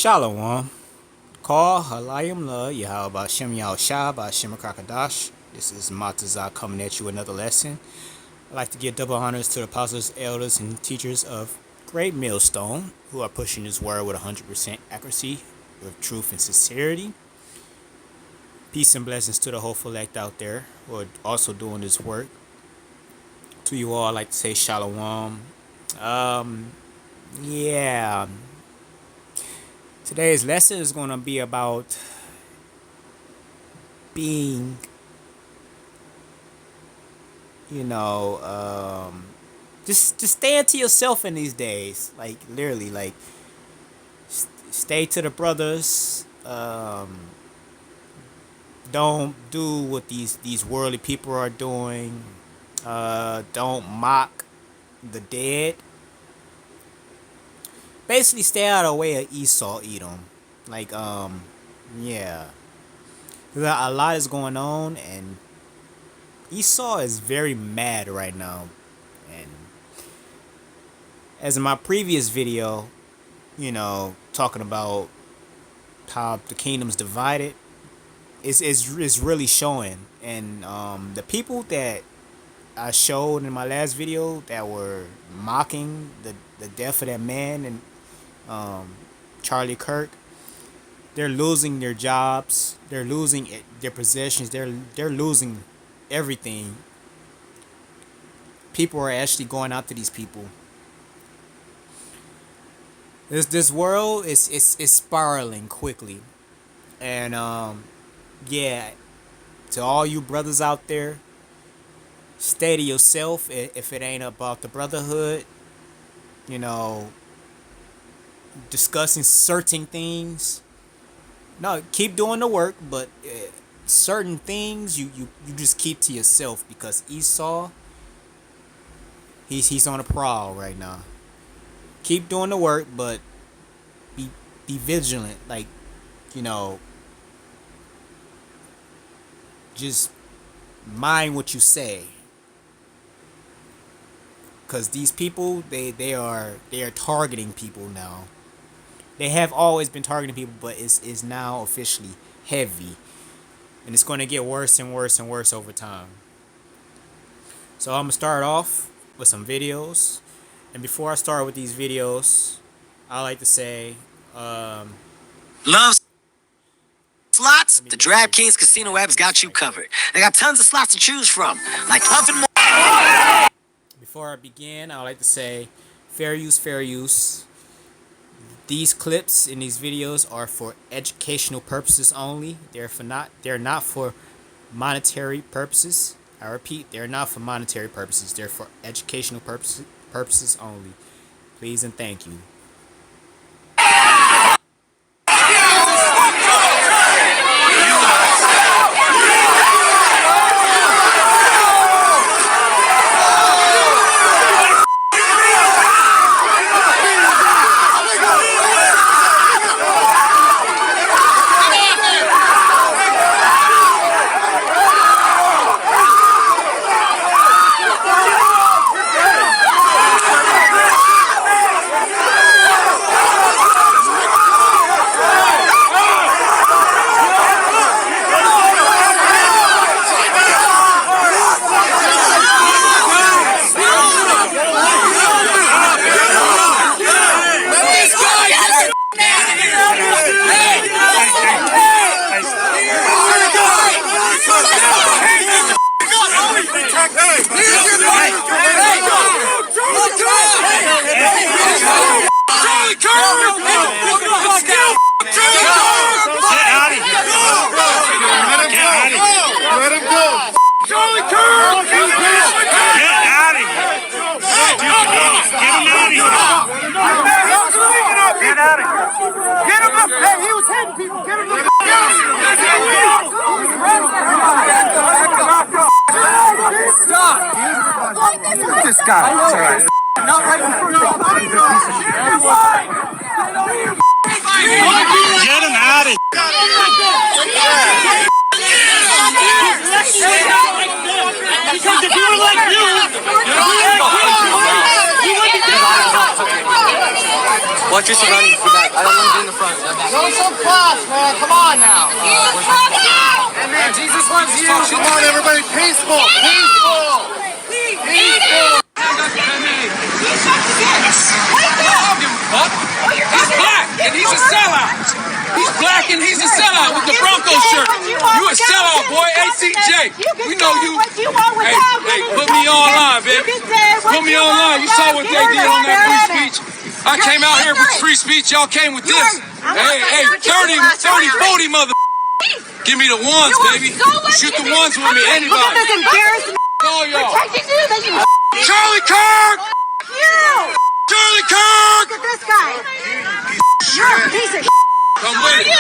Shalom. Call Halayim La Yahweh Shem Yahweh Shah by Shem Kakadash. This is Matazah coming at you with another lesson. I'd like to give double honors to the apostles, elders, and teachers of Great Millstone who are pushing this word with 100% accuracy, with truth and sincerity. Peace and blessings to the hopeful elect out there who are also doing this work. To you all, I'd like to say Shalom. Yeah. Today's lesson is going to be about being, just staying to yourself in these days. Like, literally, like, stay to the brothers. Don't do what these worldly people are doing. Don't mock the dead. Basically, stay out of the way of Esau, Edom. Like, yeah. A lot is going on, and Esau is very mad right now. And as in my previous video, talking about how the kingdom's divided, is really showing. And the people that I showed in my last video that were mocking the death of that man and Charlie Kirk, they're losing their jobs, they're losing their possessions, they're losing everything. People are actually going after these people. This world is spiraling quickly, and yeah, to all you brothers out there, stay to yourself if it ain't about the brotherhood. Discussing certain things. No, keep doing the work, but certain things you just keep to yourself, because Esau, he's on a prowl right now. Keep doing the work, but be vigilant. Like, just mind what you say, because these people they are targeting people now. They have always been targeting people, but it's now officially heavy, and it's going to get worse and worse and worse over time. So I'm gonna start off with some videos, and before I start with these videos, I like to say, Love slots? The DraftKings Casino app's got you covered. They got tons of slots to choose from, like nothing more. Before I begin, I like to say, fair use, fair use. These clips in these videos are for educational purposes only. They're not for monetary purposes. I repeat, they're not for monetary purposes. They're for educational purposes only. Please and thank you. This guy. It's all right. Not right in front of Get him out of here. Because if you were like you, Watch your surroundings. I don't want to be in the front. Show some class, man. Come on now. Hey, man, Jesus loves you. Come on, everybody. Peaceful. Peaceful. Peaceful. He's black and he's a sellout. He's black and he's a sellout with the Broncos shirt. You a sellout, boy. ACJ. We know you. Hey, put me online, baby. Put me online. You saw what they did on that free speech. I came out here with free speech. Y'all came with this. Hey, 30, 40 mother. Give me the ones, baby. Shoot the ones with me. Anybody. All y'all. Charlie Kirk! Charlie Kirk! Look at this guy. You're a piece of Come with it.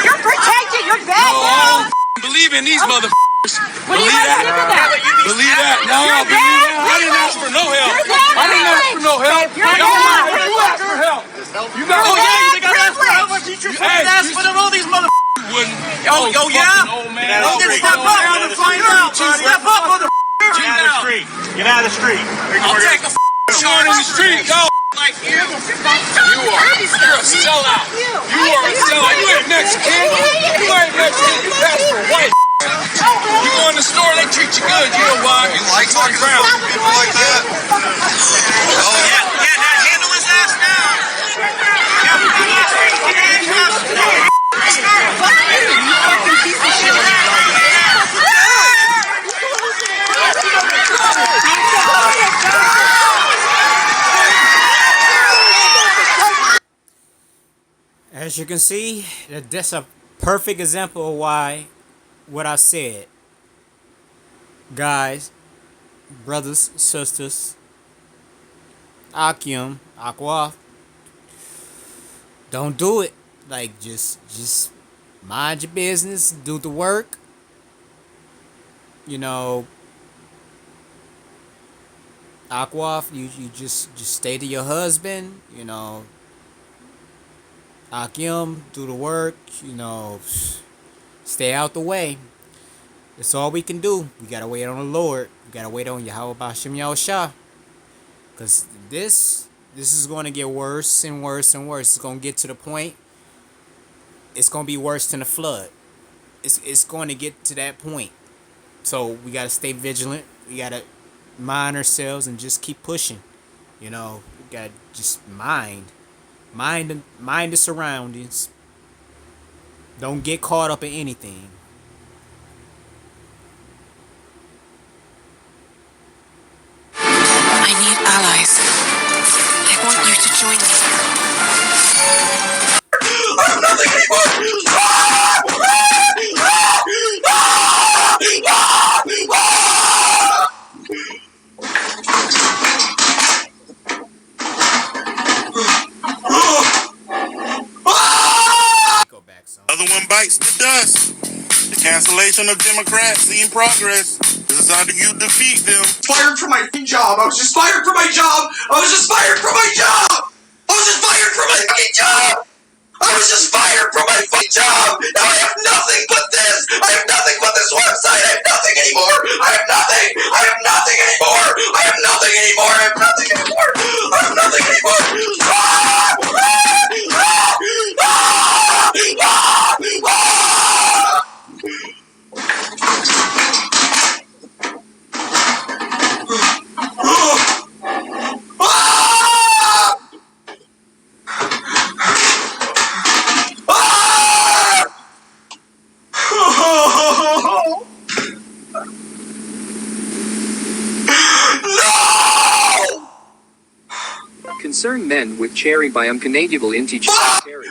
You're protected. You're bad now. I don't believe in these motherfuckers. What do you Believe think of that? Believe that. No, I believe that. I didn't ask for no help. I didn't ask for no help. You're bad. You asked for help. You got Oh, yeah, you think I asked for help? I teach your fucking ass for all these motherfuckers. wouldn't. Oh, yeah? Old man. Well, then step up and find out. Step up, motherfucker. Get out of the street. Get out of the street. I'll take a shot in the street. Go. Like you. You are. You're a sellout. You are a sellout. You ain't Mexican. You ain't Mexican. You pass for white. You go in the store, they treat you good. You know why? You like talking around. People like that. Oh, yeah. Yeah, now handle his ass now. As you can see, that's a perfect example of why what I said. Guys, brothers, sisters, ahchyam, ahchyam, don't do it. Like, just mind your business, do the work. You know, ahchyam, you just stay to your husband. You know, ahchyam, do the work. You know, stay out the way. That's all we can do. We gotta wait on the Lord. We gotta wait on Yahweh B'Shem Yahushua. Cause this is gonna get worse and worse and worse. It's gonna get to the point. It's gonna be worse than a flood. It's going to get to that point. So we gotta stay vigilant. We gotta mind ourselves and just keep pushing. You know, we gotta just mind the surroundings. Don't get caught up in anything. I need allies. I want you to join me. I'm nothing anymore! Go back some. Other one bites the dust. The cancellation of Democrats in progress. This is how you defeat them. Fired from my job. I was just fired from my job. I was just fired from my job. I was just fired from my fucking job. I was just fired from my fucking job. Now I have nothing but this. I have nothing but this website. I have nothing anymore. I have nothing. I have nothing anymore. I have nothing anymore. I have nothing anymore. I have nothing anymore. Concerned men with cherry biome Canadiable inti cherry.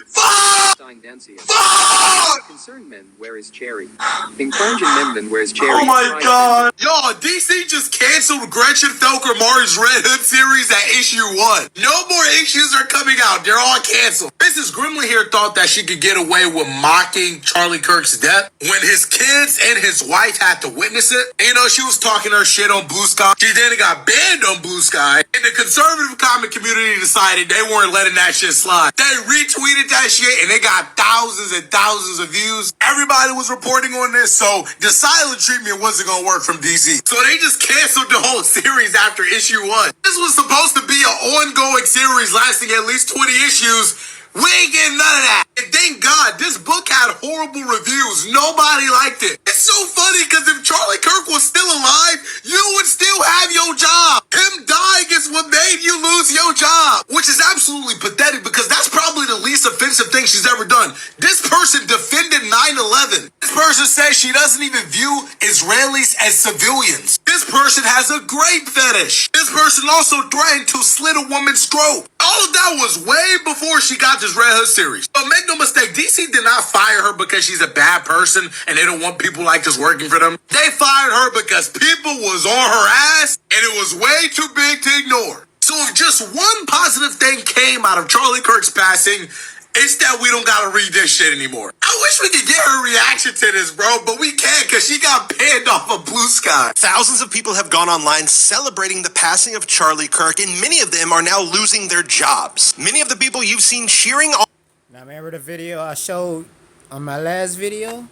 Concerned men, where is cherry? Encouraging men, where is cherry? Oh my god! Yo, DC just canceled Gretchen Felker Mari's Red Hood series at issue 1. No more issues are coming out. They're all canceled. This Mrs. Grimley here thought that she could get away with mocking Charlie Kirk's death when his kids and his wife had to witness it. And, she was talking her shit on Blue Sky. She then got banned on Blue Sky. And the conservative comment community decided they weren't letting that shit slide. They retweeted that shit and they got thousands and thousands of views. Everybody was reporting on this, so the silent treatment wasn't gonna work from DC. So they just canceled the whole series after issue 1. This was supposed to be an ongoing series lasting at least 20 issues. We ain't getting none of that. And thank God, this book had horrible reviews. Nobody liked it. It's so funny because if Charlie Kirk was still alive, you would still have your job. Him dying is what made you lose your job, which is absolutely pathetic because that's probably the least offensive thing she's ever done. This person defended 9/11. This person says she doesn't even view Israelis as civilians. This person has a grape fetish. This person also threatened to slit a woman's throat. All of that was way before she got this Red Hood series. But make no mistake, DC did not fire her because she's a bad person and they don't want people like this working for them. They fired her because people was on her ass and it was way too big to ignore. So if just one positive thing came out of Charlie Kirk's passing, it's that we don't gotta read this shit anymore. I wish we could get her reaction to this, bro, but we can't because she got banned off of Blue Sky. Thousands of people have gone online celebrating the passing of Charlie Kirk, and many of them are now losing their jobs. Many of the people you've seen cheering on. Now, remember the video I showed on my last video?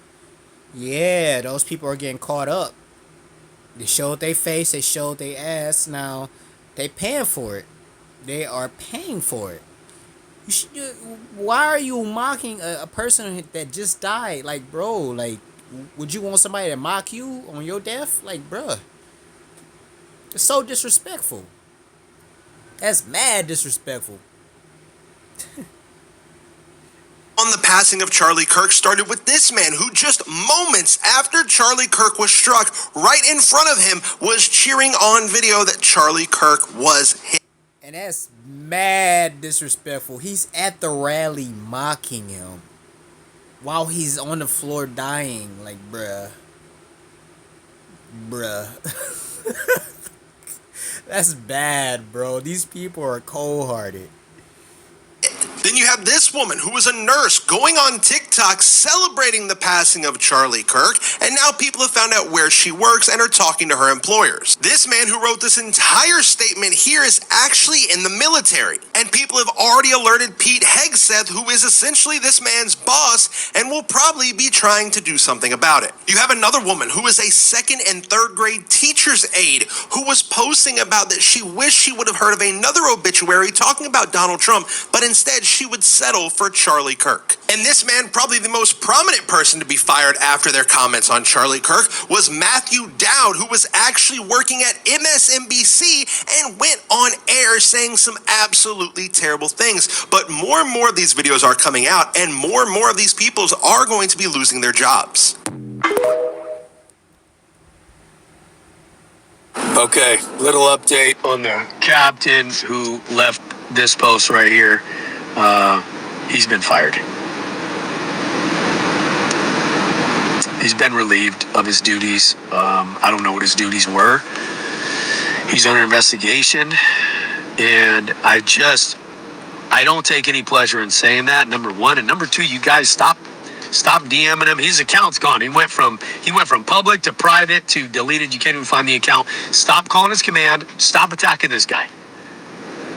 Yeah, those people are getting caught up. They showed their face, they showed their ass. Now, they paying for it. They are paying for it. Why are you mocking a person that just died? Like, bro, like, would you want somebody to mock you on your death? Like, bruh. It's so disrespectful. That's mad disrespectful. On the passing of Charlie Kirk started with this man who just moments after Charlie Kirk was struck, right in front of him, was cheering on video that Charlie Kirk was hit. And that's mad disrespectful. He's at the rally mocking him while he's on the floor dying. Like, bruh. That's bad, bro. These people are cold-hearted. Then you have this woman who was a nurse going on TikTok celebrating the passing of Charlie Kirk, and now people have found out where she works and are talking to her employers. This man who wrote this entire statement here is actually in the military, and people have already alerted Pete Hegseth, who is essentially this man's boss, and will probably be trying to do something about it. You have another woman who is a 2nd and 3rd grade teacher's aide who was posting about that she wished she would have heard of another obituary talking about Donald Trump, but instead she would settle for Charlie Kirk. And this man, probably the most prominent person to be fired after their comments on Charlie Kirk, was Matthew Dowd, who was actually working at MSNBC and went on air saying some absolutely terrible things. But more and more of these videos are coming out, and more of these people are going to be losing their jobs. Okay, little update on the captain who left this post right here. He's been fired. He's been relieved of his duties. I don't know what his duties were. He's under investigation, and I don't take any pleasure in saying that, number one. And number two, you guys stop DMing him. His account's gone. He went from public to private to deleted. You can't even find the account. Stop calling his command. Stop attacking this guy.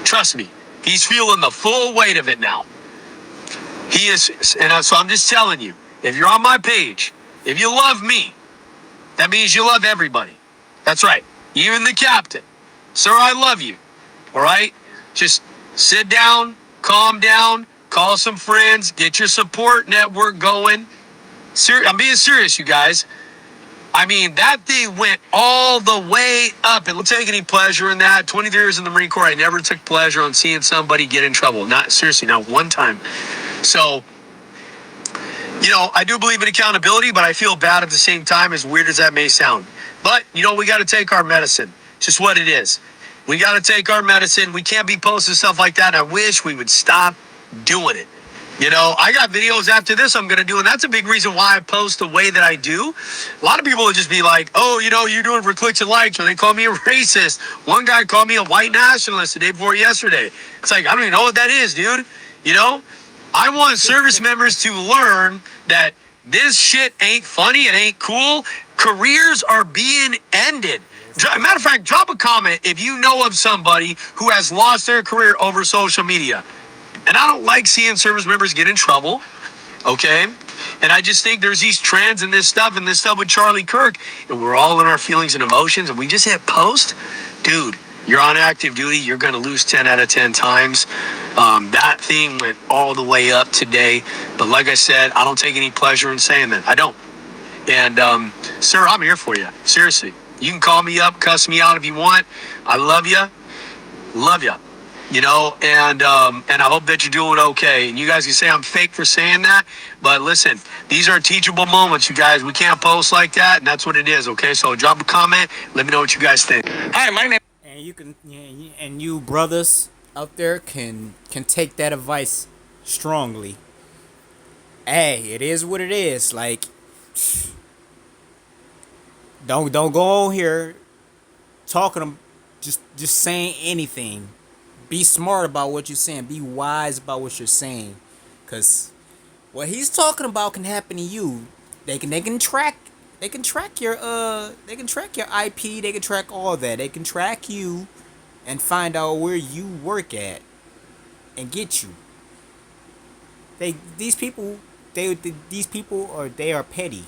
Trust me, he's feeling the full weight of it now. He is, and so I'm just telling you, if you're on my page, if you love me, that means you love everybody. That's right. Even the captain. Sir, I love you. All right? Just sit down, calm down, call some friends, get your support network going. I'm being serious, you guys. I mean, that thing went all the way up. And don't take any pleasure in that. 23 years in the Marine Corps, I never took pleasure on seeing somebody get in trouble. Not seriously, not one time. So, I do believe in accountability, but I feel bad at the same time, as weird as that may sound. But, we got to take our medicine. It's just what it is. We got to take our medicine. We can't be posting stuff like that. I wish we would stop doing it. I got videos after this I'm going to do, and that's a big reason why I post the way that I do. A lot of people would just be like, oh, you're doing it for clicks and likes, or they call me a racist. One guy called me a white nationalist the day before yesterday. It's like, I don't even know what that is, dude. I want service members to learn that this shit ain't funny, it ain't cool. Careers are being ended. Matter of fact, drop a comment if you know of somebody who has lost their career over social media. And I don't like seeing service members get in trouble, okay? And I just think there's these trends and this stuff with Charlie Kirk, and we're all in our feelings and emotions, and we just hit post. Dude, you're on active duty, you're going to lose 10 out of 10 times. That thing went all the way up today. But like I said, I don't take any pleasure in saying that. I don't. And, sir, I'm here for you. Seriously. You can call me up, cuss me out if you want. I love you. Love you. You know, and I hope that you're doing okay. And you guys can say I'm fake for saying that, but listen, these are teachable moments, you guys. We can't post like that, and that's what it is, okay? So drop a comment. Let me know what you guys think. Hi, my name. And you can, and you brothers out there can take that advice strongly. Hey, it is what it is. Like, don't go on here talking, just saying anything. Be smart about what you're saying. Be wise about what you're saying, cause what he's talking about can happen to you. They can track your IP. They can track all that. They can track you and find out where you work at and get you. These people are petty.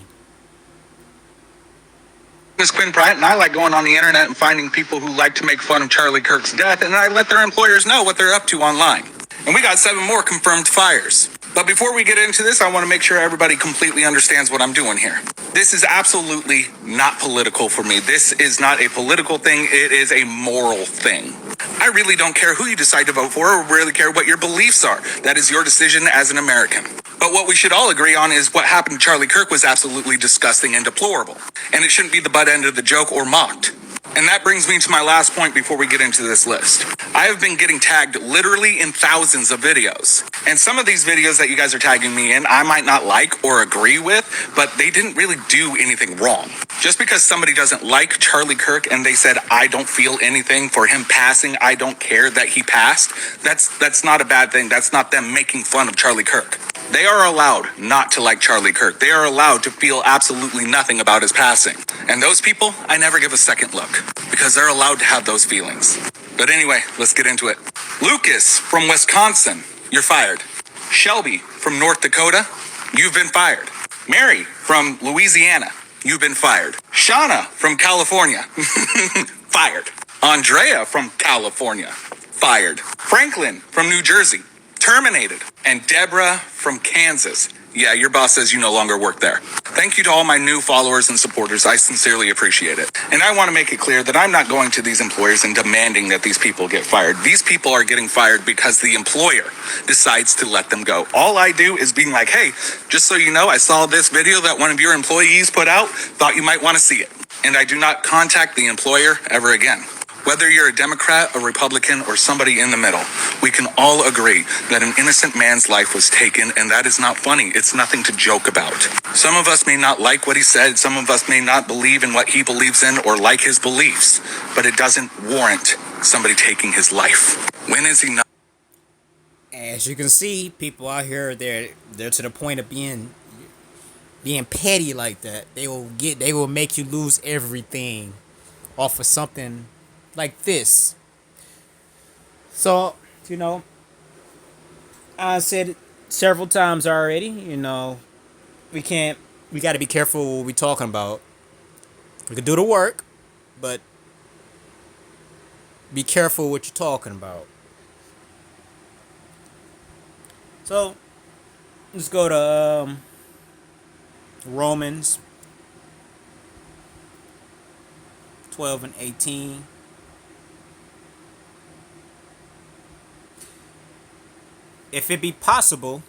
This is Quinn Bryant, and I like going on the internet and finding people who like to make fun of Charlie Kirk's death, and I let their employers know what they're up to online. And we got 7 more confirmed fires. But before we get into this, I want to make sure everybody completely understands what I'm doing here. This is absolutely not political for me. This is not a political thing. It is a moral thing. I really don't care who you decide to vote for or really care what your beliefs are. That is your decision as an American. But what we should all agree on is what happened to Charlie Kirk was absolutely disgusting and deplorable. And it shouldn't be the butt end of the joke or mocked. And that brings me to my last point before we get into this list. I have been getting tagged literally in thousands of videos. And some of these videos that you guys are tagging me in, I might not like or agree with, but they didn't really do anything wrong. Just because somebody doesn't like Charlie Kirk and they said, I don't feel anything for him passing, I don't care that he passed, that's not a bad thing. That's not them making fun of Charlie Kirk. They are allowed not to like Charlie Kirk. They are allowed to feel absolutely nothing about his passing. And those people, I never give a second look because they're allowed to have those feelings. But anyway, let's get into it. Lucas from Wisconsin, you're fired. Shelby from North Dakota, you've been fired. Mary from Louisiana, you've been fired. Shauna from California, fired. Andrea from California, fired. Franklin from New Jersey, terminated. And Deborah from Kansas. Yeah, your boss says you no longer work there. Thank you to all my new followers and supporters. I sincerely appreciate it. And I want to make it clear that I'm not going to these employers and demanding that these people get fired. These people are getting fired because the employer decides to let them go. All I do is being like, hey, just so you know, I saw this video that one of your employees put out, thought you might want to see it. And I do not contact the employer ever again. Whether you're a Democrat, a Republican, or somebody in the middle, we can all agree that an innocent man's life was taken, and that is not funny. It's nothing to joke about. Some of us may not like what he said, some of us may not believe in what he believes in or like his beliefs, but it doesn't warrant somebody taking his life. When is he not? As you can see, people out here, they're to the point of being petty like that. They will make you lose everything off of something like this. So, I said it several times already, we got to be careful what we're talking about. We can do the work, but be careful what you're talking about. So, let's go to Romans 12 and 18. If it be possible,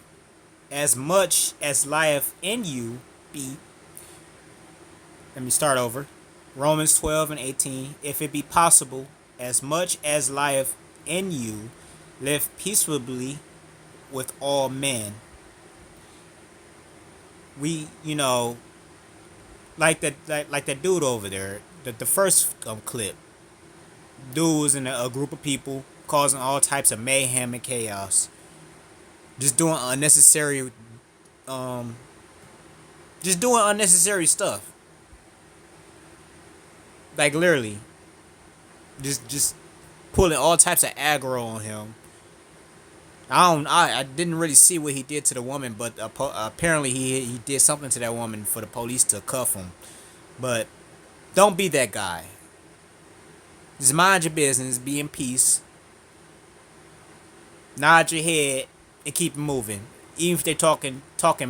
as much as lieth in you be. Let me start over. Romans 12 and 18. If it be possible, as much as lieth in you, live peaceably with all men. We, like that dude over there, the first clip. Dude was in a group of people causing all types of mayhem and chaos. Just doing unnecessary, um, just doing unnecessary stuff. Like literally, just pulling all types of aggro on him. I didn't really see what he did to the woman, but apparently he did something to that woman for the police to cuff him. But don't be that guy. Just mind your business, be in peace, nod your head, and keep it moving. Even if they talking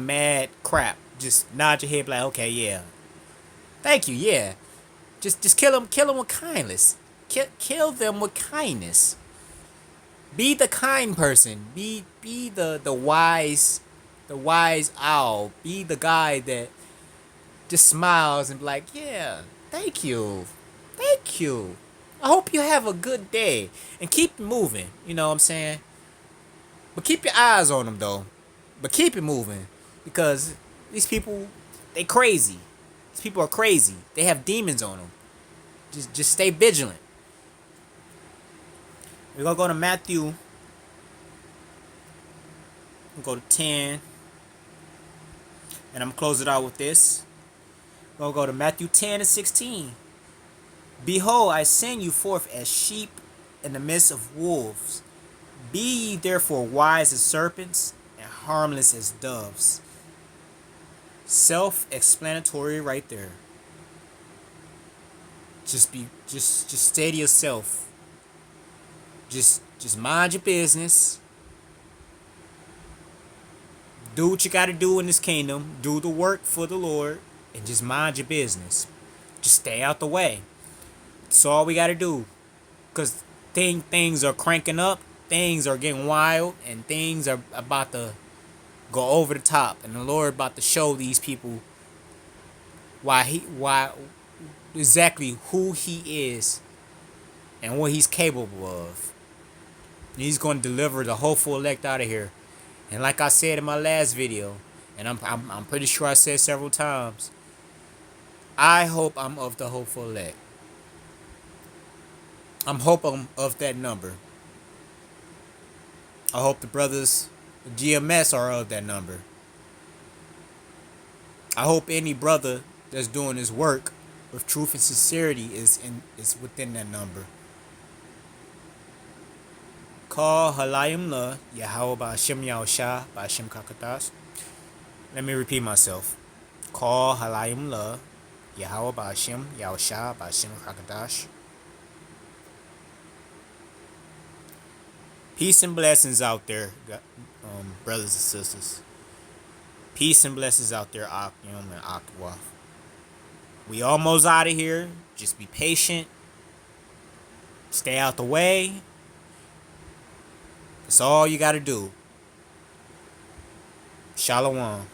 mad crap, just nod your head, like, okay, yeah, thank you, yeah. Just kill them with kindness. Kill them with kindness. Be the kind person. Be the wise owl. Be the guy that just smiles and be like, yeah, thank you, thank you. I hope you have a good day and keep moving. You know what I'm saying? But keep your eyes on them though. But keep it moving because these people, they crazy. These people are crazy. They have demons on them. Just stay vigilant. We're gonna go to Matthew. We'll go to 10. And I'm gonna close it out with this. We're gonna go to Matthew 10 and 16. Behold, I send you forth as sheep in the midst of wolves. Be ye therefore wise as serpents and harmless as doves. Self-explanatory right there. Just stay to yourself. Just mind your business. Do what you gotta do in this kingdom. Do the work for the Lord. And just mind your business. Just stay out the way. That's all we gotta do. Because things are cranking up. Things are getting wild. And things are about to go over the top. And the Lord about to show these people why exactly who he is and what he's capable of. And he's going to deliver the hopeful elect out of here. And like I said in my last video, and I'm pretty sure I said several times, I hope I'm of the hopeful elect. I'm hoping of that number. I hope the brothers, the GMS, are of that number. I hope any brother that's doing his work with truth and sincerity is within that number. Call halayim la Yahweh ba'ashem Yahushua ba'ashem kakatash. Let me repeat myself. Call halayim la Yahweh ba'ashem Yahushua ba'ashem kakatash. Peace and blessings out there, brothers and sisters. Peace and blessings out there, ahchyam and ahchyam. We almost out of here. Just be patient. Stay out the way. That's all you gotta do. Shalom.